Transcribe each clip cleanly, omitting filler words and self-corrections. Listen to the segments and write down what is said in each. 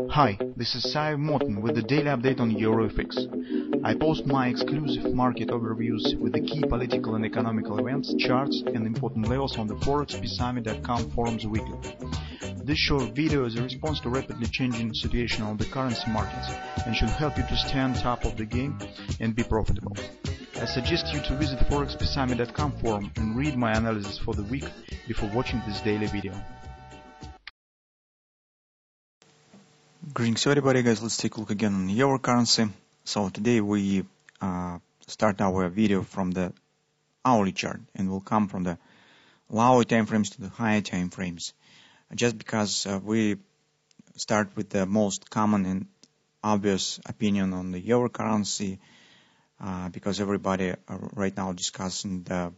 Hi, this is Sive Morten with the daily update on EURUSD. I post my exclusive market overviews with the key political and economical events, charts and important levels on the ForexPeaceArmy.com forums weekly. This short video is a response to rapidly changing situation on the currency markets and should help you to stay on top of the game and be profitable. I suggest you to visit ForexPeaceArmy.com forum and read my analysis for the week before watching this daily video. Greetings everybody, guys. Let's take a look again on the euro currency. So today we start our video from the hourly chart and we'll come from the lower time frames to the higher time frames. Just because we start with the most common and obvious opinion on the euro currency, because everybody right now discussing the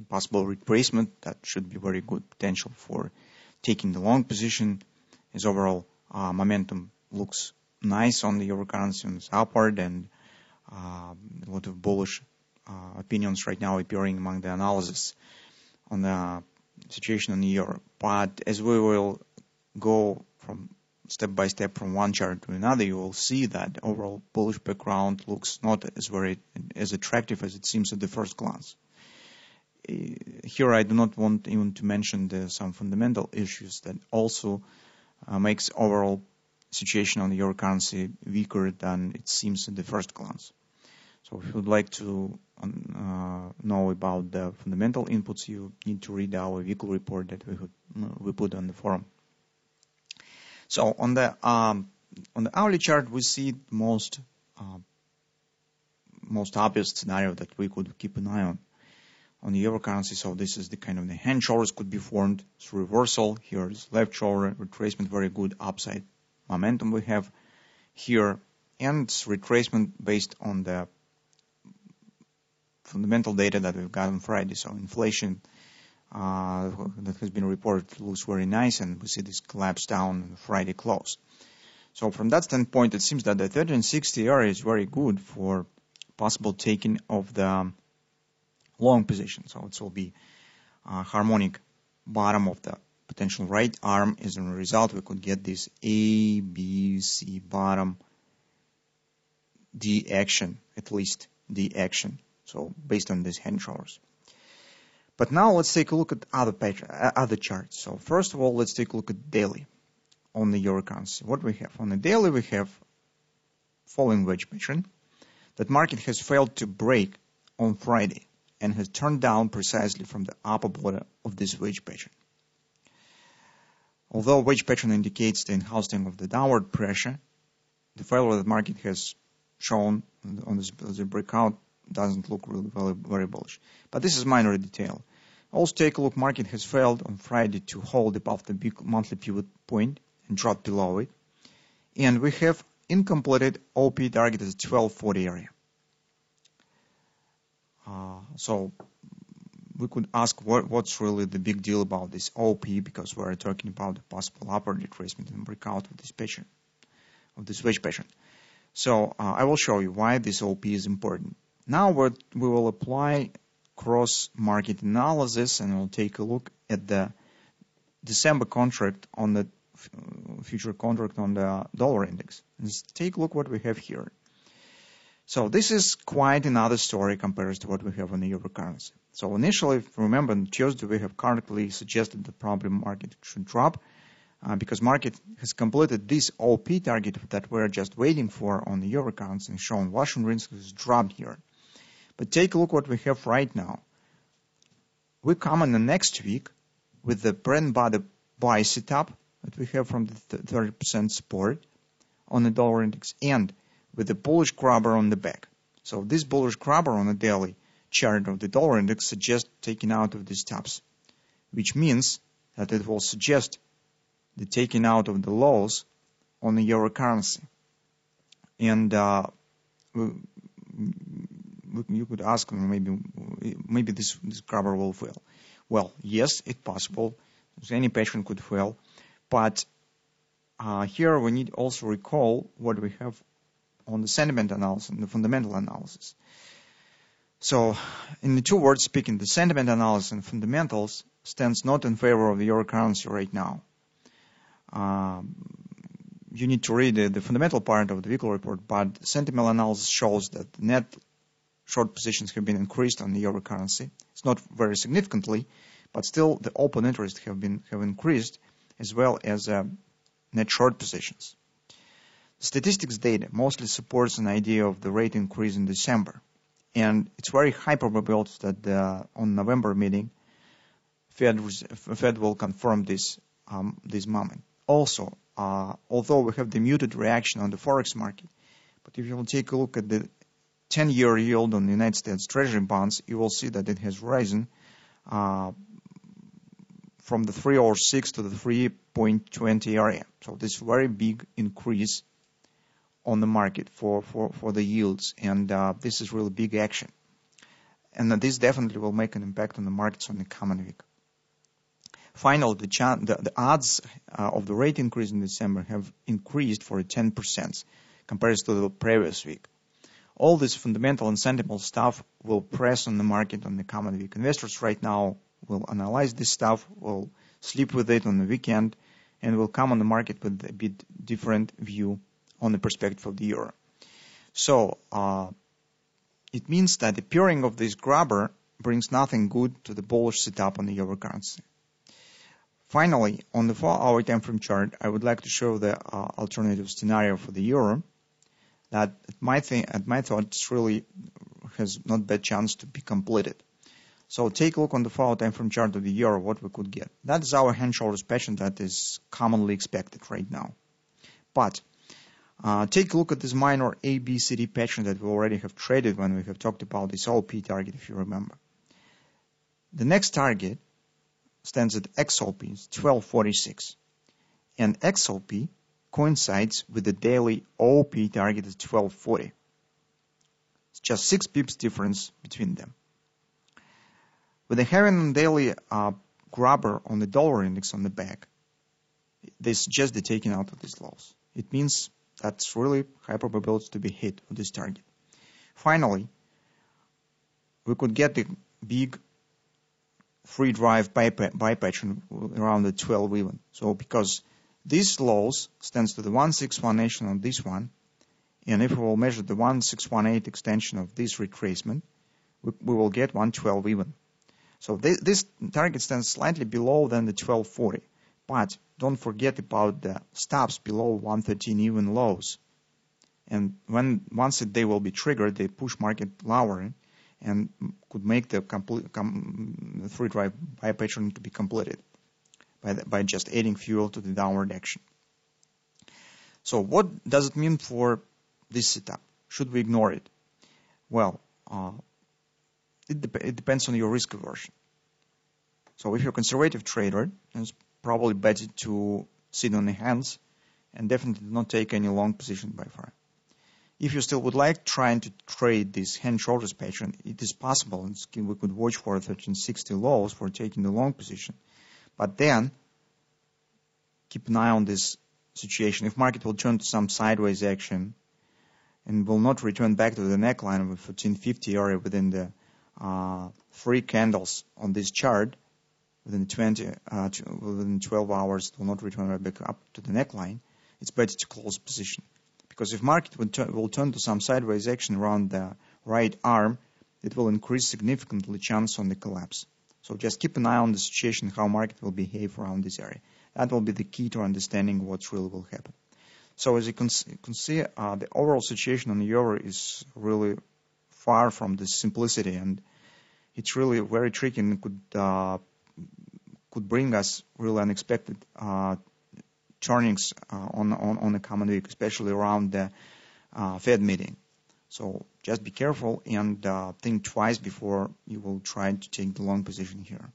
possible retracement that should be very good potential for taking the long position. As overall momentum looks nice on the euro currency and it's upward, and a lot of bullish opinions right now appearing among the analysis on the situation in the euro. But as we will go from step by step from one chart to another, you will see that overall bullish background looks not as attractive as it seems at the first glance. Here I do not want even to mention some fundamental issues that also makes overall situation on the euro currency weaker than it seems at the first glance. So if you would like to know about the fundamental inputs, you need to read our weekly report that we put on the forum. So on the hourly chart, we see the most obvious scenario that we could keep an eye on the euro currency. So this is the kind of the hand shoulders could be formed through reversal. Here is left shoulder retracement, very good upside momentum we have here, and retracement based on the fundamental data that we've got on Friday. So inflation that has been reported looks very nice, and we see this collapse down on Friday close. So from that standpoint, it seems that the 1360 area is very good for possible taking of the long position. So it will be a harmonic bottom of the potential right arm. As a result, we could get this A, B, C bottom, D action, at least D action. So based on these hand shoulders. But now let's take a look at other charts. So first of all, let's take a look at daily on the euro currency. What we have on the daily, we have following wedge pattern. That market has failed to break on Friday and has turned down precisely from the upper border of this wedge pattern. Although wedge pattern indicates the enhancing of the downward pressure, the failure that the market has shown on this breakout doesn't look really very bullish. But this is minor detail. Also take a look, market has failed on Friday to hold above the big monthly pivot point and drop below it. And we have incompleted OP target as 1240 area. So we could ask what's really the big deal about this OP, because we're talking about the possible upward retracement and breakout of this pattern, of this wedge pattern. So I will show you why this OP is important. Now we will apply cross-market analysis, and we'll take a look at the December contract on the future contract on the dollar index. Let's take a look what we have here. So this is quite another story compared to what we have on the euro currency. So initially, if you remember, on Tuesday we have currently suggested the probably market should drop because market has completed this OP target that we're just waiting for on the euro currency and shown Russian risk has dropped here. But take a look what we have right now. We come in the next week with the bread and butter buy setup that we have from the 30% support on the dollar index, and with the bullish grabber on the back. So this bullish grabber on the daily chart of the dollar index suggests taking out of these tops, which means that it will suggest the taking out of the lows on the euro currency. And you could ask, maybe this grabber will fail. Well, yes, it's possible. Any pattern could fail, but here we need also recall what we have on the sentiment analysis and the fundamental analysis. So, in the two words speaking, the sentiment analysis and fundamentals stands not in favor of the euro currency right now. you need to read the fundamental part of the weekly report, but sentimental analysis shows that the net short positions have been increased on the euro currency. It's not very significantly, but still the open interest have increased, as well as net short positions. Statistics data mostly supports an idea of the rate increase in December, and it's very high probability that on November meeting, Fed will confirm this moment. Also, although we have the muted reaction on the forex market, but if you will take a look at the 10-year yield on the United States Treasury bonds, you will see that it has risen from the 3.06 to the 3.20 area. So this very big increase on the market for the yields, and this is really big action. And this definitely will make an impact on the markets on the coming week. Finally, the odds of the rate increase in December have increased for 10% compared to the previous week. All this fundamental and sentimental stuff will press on the market on the coming week. Investors right now will analyze this stuff, will sleep with it on the weekend, and will come on the market with a bit different view on the perspective of the euro. So it means that the pairing of this grabber brings nothing good to the bullish setup on the euro currency. Finally, on the 4-hour time frame chart, I would like to show the alternative scenario for the euro that at my thoughts really has not bad chance to be completed. So take a look on the 4-hour time frame chart of the euro, what we could get. That is our hand-shoulders pattern that is commonly expected right now. But take a look at this minor ABCD pattern that we already have traded when we have talked about this OP target, if you remember. The next target stands at XOP, it's 1246. And XOP coincides with the daily OP target at 1240. It's just 6 pips difference between them. With the having daily grabber on the dollar index on the back, they suggest the taking out of these lows. It means that's really high probability to be hit on this target. Finally, we could get the big free drive buy pattern around the 12 even. So because these lows stands to the 1618 on this one, and if we will measure the 1618 extension of this retracement, we will get 112 even. So this target stands slightly below than the 1240, but don't forget about the stops below 113 even lows. And once they will be triggered, they push market lower and could make the complete free drive buy pattern to be completed by just adding fuel to the downward action. So what does it mean for this setup? Should we ignore it? Well, it depends on your risk aversion. So if you're a conservative trader, it's probably better to sit on the hands and definitely not take any long position by far. If you still would like trying to trade this hand-shoulders pattern, it is possible, and we could watch for 1360 lows for taking the long position. But then, keep an eye on this situation. If market will turn to some sideways action and will not return back to the neckline of the 1450 area within the 3 candles on this chart, within 12 hours, it will not return right back up to the neckline, it's better to close position. Because if market will turn to some sideways action around the right arm, it will increase significantly chance on the collapse. So just keep an eye on the situation, how market will behave around this area. That will be the key to understanding what really will happen. So as you can see, the overall situation on the euro is really far from the simplicity, and it's really very tricky and could bring us really unexpected turnings on the coming week, especially around the Fed meeting. So just be careful and think twice before you will try to take the long position here.